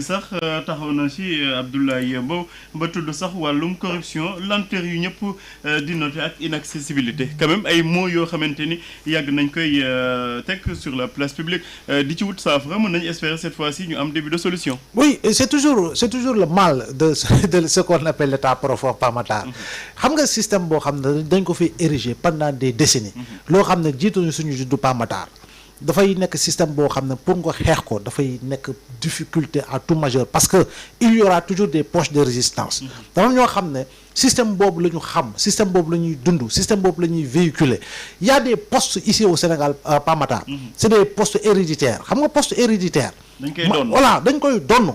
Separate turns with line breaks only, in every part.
sax taxaw na ci Abdoulaye Mbow ba tudd sax wàllum corruption lenteur yu ñëpp di noter ak inaccessibilité quand même ay mots yoo xamante ni yàgg nañ koy teg sur la place publique di ci wut saafara mën nañu espérer cette fois-ci ñu am début de solution.
Oui, c'est toujours le mal de ce qu'on appelle l'état profond Pape Matar. xam nga système boo xam ne dañ ko fi ériger pendant des décennies. loo xam ne jiituñu suñu juddu Pape Matar. dafay nekk système boo xam ne pour nga xeex ko dafay nekk difficulté à tout majeur parce que il y aura toujours des poches de résistance. dafa ñoo xam ne système boobu la ñu xam système boobu la ñuy dund système boobu la ñuy véhiculer il y a des postes ici au Sénégal Pape Matar. c'est des postes héréditaires xam nga poste héréditaire.
dañ koy donn
voilà dañ koy donn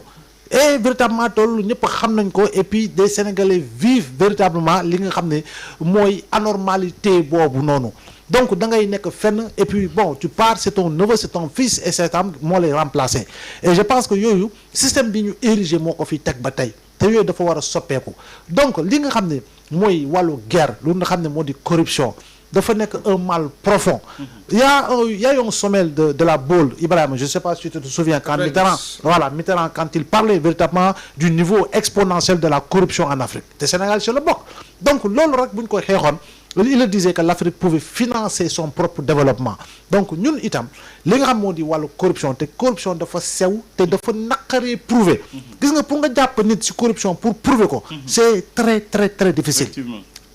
et véritablement toll ñëpp xam nañ ko et puis des Sénégalais vivent véritablement li nga xam ne mooy anormalité boobu noonu. donc da ngay nekk fenn et puis bon tu pars c'est ton neveu c'est ton fils et c'est tam moo lay remplacer et je pense que yooyu système bi ñu érigé moo ko fi teg ba tey te yooyu dafa war a soppeeku donc li nga xam ne mooy wàllu guerre lu nga xam ne moo di corruption dafa nekk un mal profond. il y a un sommet de la Baule Ibrahima je sais pas si tu te souviens quand Mitterrand quand il parlait véritablement du niveau exponentiel de la corruption en Afrique te Sénégal ci la bokk donc loolu rek bu ñu koy xeexoon il disait que l'Afrique pouvait financer son propre développement donc ñun itam li nga xam moo di wàllu corruption te corruption dafa sew te dafa naqaree prouver gis nga pour nga jàpp nit ci corruption pour prouver ko c'est très très très difficile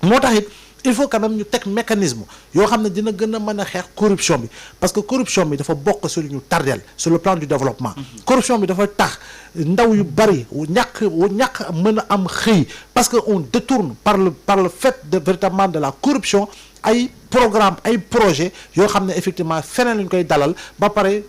moo tax it il faut quand même ñu teg mécanisme yoo xam ne dina gën a mën a xeex corruption bi parce que corruption bi dafa bokk sur ñu tardeel sur le plan du développement corruption bi dafa tax ndaw yu bari ñàkk mën a am xëy parce que on détourne par le fait de véritablement de la corruption ay programme ay projet yoo xam ne effectivement feneen lañu koy dalal ba pare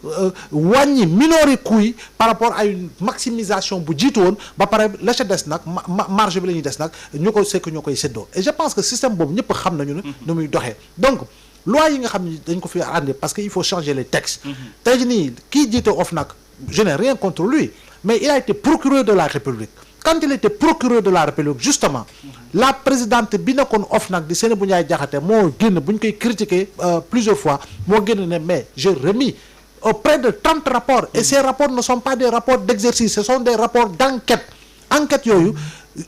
wàññi minorer coût yi par rapport à une maximisation bu jiitu woon ba pare la ca des nag marge bi la ñuy des nag ñu ko sekk ñoo koy séddoo et je pense que système boobu ñëpp xam nañu ne nu muy doxee donc loi yi nga xam ne dañ ko fi àndi parce que il faut changer les textes tey jii nii kii jiite OFNAC je n'ai rien contre lui mais il a été procureur de la République quand il était procureur de la République justement la présidente bi nekkoon OFNAC di Seynabou Ndiaye Diakhaté moo génn bu ñu koy critiquer plusieurs fois moo génn ne mais j'ai remis près de 30 rapports et ces rapports ne sont pas des rapports d'exercice ce sont des rapports d'enquête enquête yooyu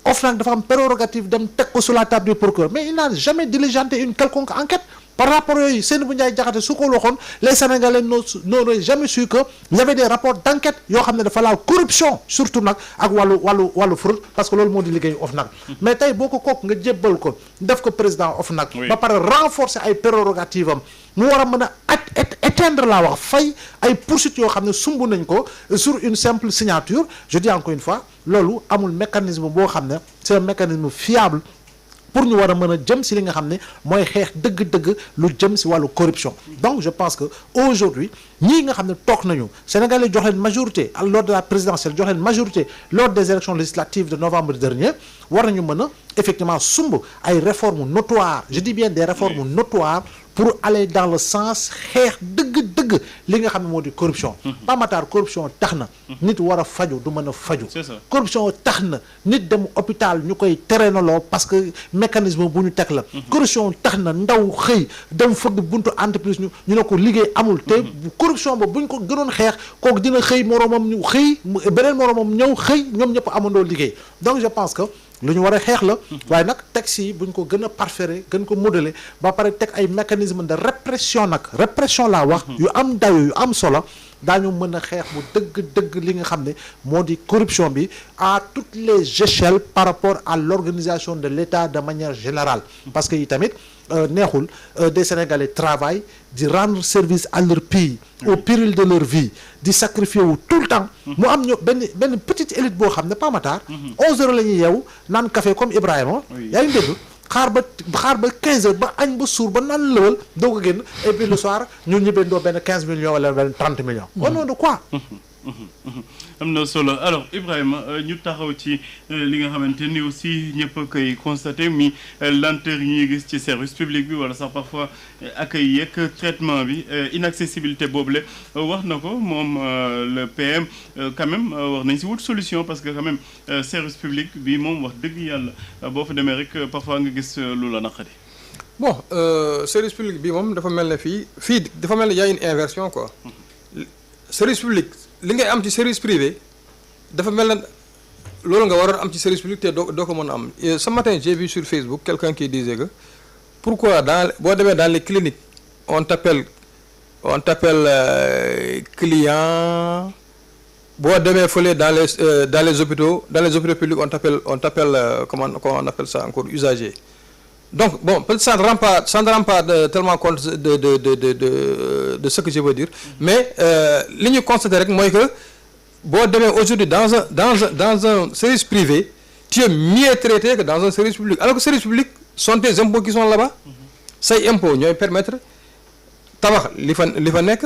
OFNAC dafa am prérogative dem teg ko sur la table du procureur mais il n'a jamais diligenté une quelconque enquête par rapport yooyu Seynabou Ndiaye Diakhaté su ko waxoon les Sénégalais n'auraient jamais su que il y avait des rapports d'enquête yoo xam ne dafa laal corruption surtout nag ak wàllu fraude parce que loolu moo di liggéeyu OFNAC mais tey boo ko kooku nga jébbal ko def ko président OFNAC ba pare renforcer ay prérogatives am mu war a mën a éteindre laa wax fay ay poursuites yoo xam ne sumb nañ ko sur une simple signature je dis encore une fois loolu amul mécanisme boo xam ne c'est un mécanisme fiable pour ñu war a mën a jëm si li nga xam ne mooy xeex dëgg-dëgg lu jëm si wàllu corruption donc je pense que aujourd'hui ñii nga xam ne toog nañu Sénégalais jox leen majorité lors de la présidentielle jox leen majorité lors des élections législatives de novembre dernier war nañu mën a effectivement sumb ay réformes notoires je dis bien des réformes notoires pour aller dans le sens xeex dëgg-dëgg li nga xam ne moo di corruption Pape Matar corruption tax na nit war a faju du mën a faju corruption tax na nit dem hôpital ñu koy tereenaloo parce que mécanisme bu ñu teg la corruption tax na ndaw xëy dem fëgg buntu entreprise ñu ne ko liggéey amul te corruption ba bu ñu ko gënoon xeex kooku dina xëy moroomam ñu xëy beneen moroomam ñëw xëy ñoom ñëpp amandoo liggéey donc je pense que lu ñu war a xeex la waaye nag texte yi bu ñu ko gën a parfaire gën ko modeler ba pare teg ay mécanisme de répression nag répression laa wax yu am dayo yu am solo daañu mën a xeex bu dëgg li nga xam ne moo di corruption bi à toutes les échelles par rapport à l'organisation de l'État de manière générale parce que yi tamit neexul des Sénégalais travaillent di rendre service à leur pays au péril de leur vie di sacrifier wu tout le temps mu am ñu benn petite élite boo xam ne Pape Matar 11 heures la ñuy yeewu naan café comme Ibrahima yaa ngi dégg xaar ba 15 heures ba añ ba suur ba naan lëwal doo ko génn et puis le soir ñu ñibbendoo benn 15 millions wala benn 30 millions au nom de quoi
am na solo alors Ibrahima ñu taxaw ci li nga xamante ni aussi ñëpp a koy constater mi lenteur yi ñuy gis ci service public bi wala sax parfois accueil yeeg traitement bi inaccessibilité boobule wax na ko moom le PM quand même wax nañ si wut solution parce que quand même service public bi moom wax dëgg yàlla boo fa demee rek parfois nga gis lu la naqari.
bon service public bi moom dafa mel ne fii dafa mel ne y a une inversion quoi service public li ngay am ci service privé dafa mel na loolu nga waroon am ci service public te doo ko mën a am. Ce matin j'ai vu sur Facebook quelqu'un qui disait que pourquoi boo demee dans les cliniques on t'appelle client, boo demee fële dans les hôpitaux publics on t'appelle comment on appelle ça encore, usager. Donc bon, peut-être ça ne rend pas tellement compte de ce que je veux dire, mais li ñu constaté rek mooy que boo demee aujourd'hui dans un service privé, tu es mieux traité que dans un service public, alors que service public sont tes impôts qui sont là-bas. Say impôts ñooy permettre tabax li fa nekk,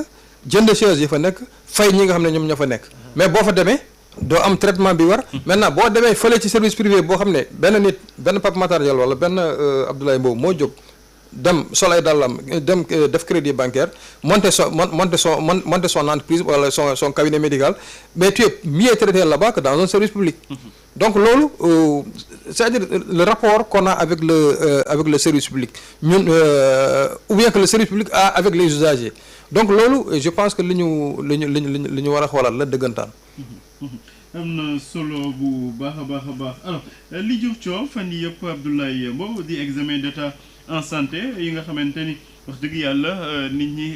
jënd chaise yi fa nekk, fay ñi nga xam ne ñoom ñoo fa nekk, mais boo fa demee doo am traitement bi war. Maintenant boo demee fële ci service privé boo xam ne benn Pape Matar Diallo wala benn Abdoulaye Mbow moo jóg dem sol ay dàllam dem def crédit bancaire monter son entreprise wala son cabinet médical, mais tu es mieux traité là-bas que dans un service public. Donc loolu c'est-à-dire le rapport qu'on a avec le service public ñun ou bien que le service public a avec les usagers. Donc loolu je pense que li ñu war a xoolaat la dëggantaan.
am na solo bu baax a baax alors li jur coow fan yii yëpp Abdoulaye Mbow di examen d'état en santé yi nga xamante ni wax dëgg yàlla nit ñi